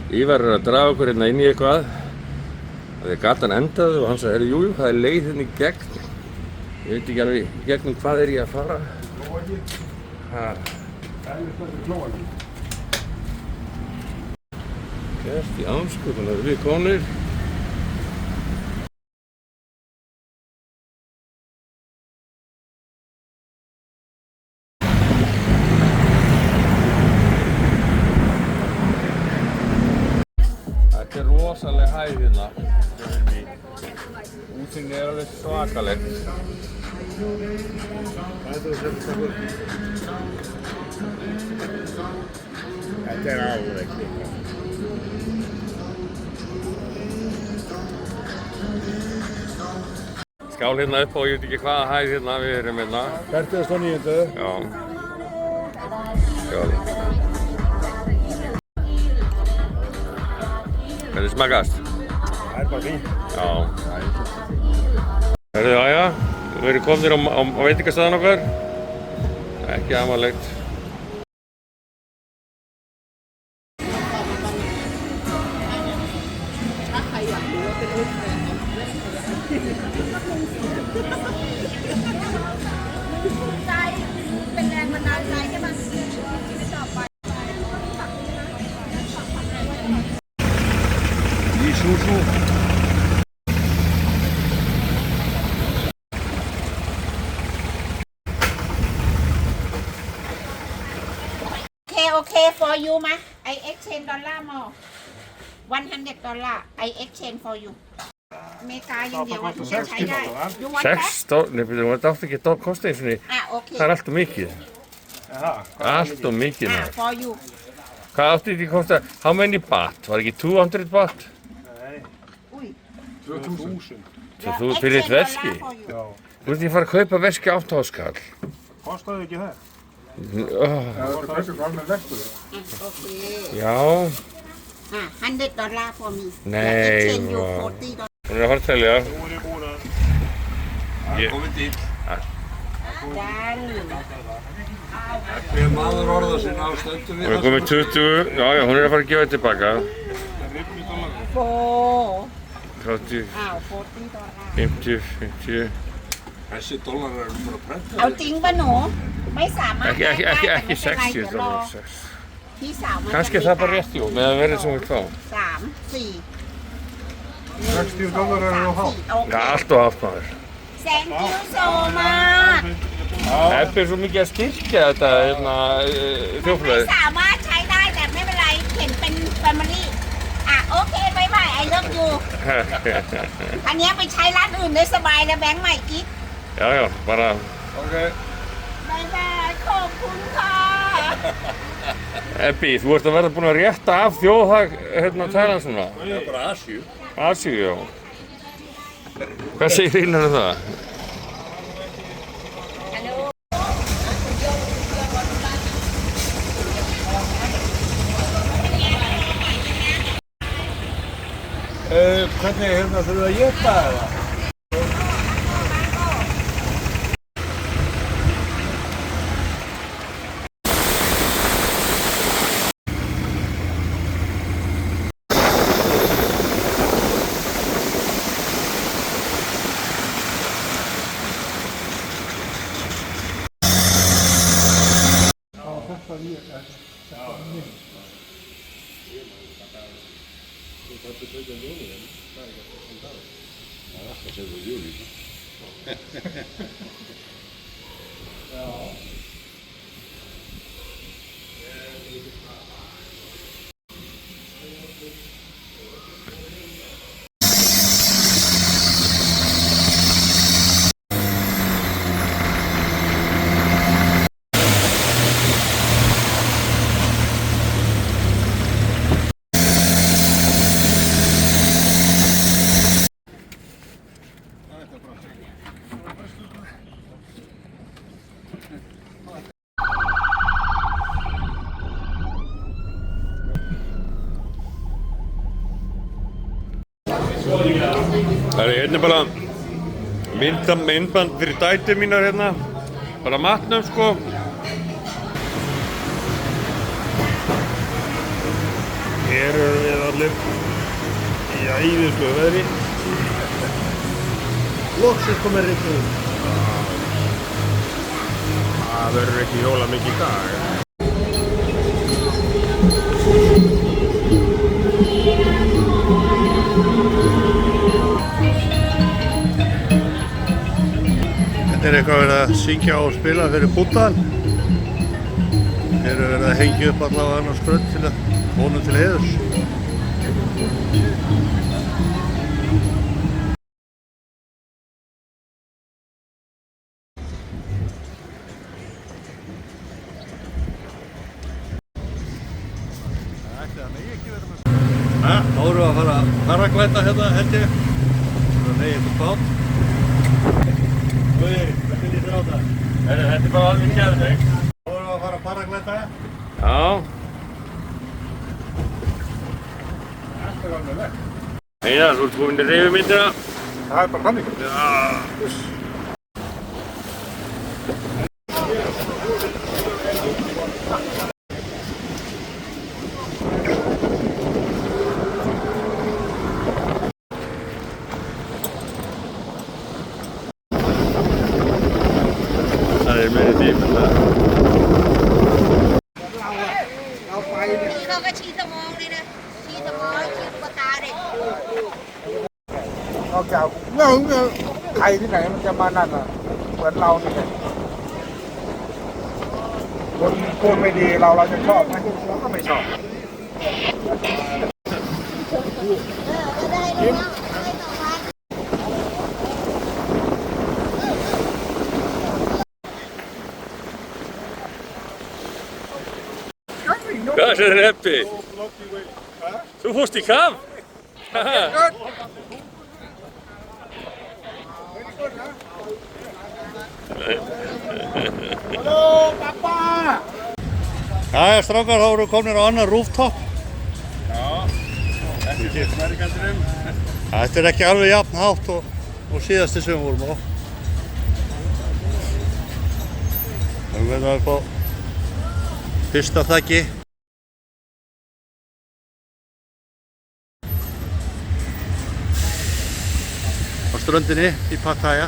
Ívar að draga okkur hérna inn í eitthvað. Það gatan endaði og hann sagði, jú, það leið hérna í gegn. Ég veit ekki alveg í gegnum hvað ég að fara. Gert í ánskotan, það við konur. Þetta rosaleg hæð hérna. Útsýnið alveg svakalegt. Þetta alveg klíka. Skál hérna upp á, ég veit ekki hvaða hæð hérna við erum hérna. 49. Já. Skál. Hvernig smakast? Það bara fínt. Já. Herðu, jæja, við erum komnir á veitingastæðan okkar. Ekki amalegt. Í súsú. Okay for you มั้ย I exchange dollar more $100 I exchange for you อเมริกาอย่างเดียวว่าทุกอย่างใช้ได้ You want that? 6 nei, það átti ekki að kosta eins og niður. Okay Það alltaf mikið. Alltaf mikið. for you Hvað átti þetta að kosta? How many baht? Var ekki 200 baht? Új 2000. Svo þú fyrir eitt veski? Já. Þú veist ég fara að kaupa veski 8 skall. Kostaði ekki það? Oh, Það var þessu hvað með vektur. já. $100 for me Nei, exchange you vá. $40 Hún er að fara að telja. Nú er ég búin að... Það er komið dýr. One Hver maður orða sinna á stöndum við Hún er komið 20. Já, hún er að fara að gefa þetta tilbaka. four 30, 40 50, 50. Þessi dólarar eru bara prenta. เอาจริงป่ะหนูไม่สามารถ Ekki 60 เดี๋ยวรอ dollar. พี่สาวมัน Kannski er það bara rétt, jú, með að verða sem við fá. 3 4 60 dollarar eru hálf. Já, allt og allt maður. Thank you so much Ebbi er svo mikið að styrkja þetta, hérna, ไม่ þjóðfélagið. สามารถใช้ได้แต่ไม่เป็นไรเข็นเป็น family โอเคบายบาย I love you อันนี้ไปใช้ร้านอื่นได้สบายแล้วแบงค์ใหม่กิ๊ก Já, já, bara, Ok. บายบายขอบคุณค่ะ Ebbi, þú ert að verða búin að rétta af þjóðhag, hérna, Thailand svona. Það er bara Asíu. Asíu, já. Hvað segir innan um það? Hvernig hérna þurfum við að éta eða? Það er hérna bara myndband fyrir dætur mínar hérna, bara matnum sko. Hér erum við allir í æðislu veðri. Loksins komið rigning. Það verður ekki hjóla mikið í dag. Þetta er eitthvað verið að syngja og spila fyrir búttan. Þeir eru verið að hengja upp allavega annars skrönd til að honum til heiðurs. Þá erum við að fara að paraglæta hérna, held ég. Það er neyðið til bát. Hvað finnst þér á það? Þetta er bara alveg kjærleik. Þá erum við að fara að paraglæta. Já. Þetta er alveg vekk. Einar, þú ert komin í reyfimyndina. Það er bara þannig. Það er meiri tíma.นี่เขาก็ชี้สมองเลยนะชี้สมองชี้ลูกตาเลย นอกจากเงาใครที่ไหนมันจะมานั่นอ่ะ เหมือนเรานี่แหละคนพูดไม่ดีเราจะชอบไหมเราก็ไม่ชอบ ก็ได้เลยนะได้ต่อมา Hvað er þetta reppi? Þú fórst í kaf? Jæja, strákar, þá erum við komnir á annar rooftop. Þetta er ekki alveg jafn hátt og síðasti sem við vorum á. Það er verið upp á fyrsta þakki. Á ströndinni í Pattaya.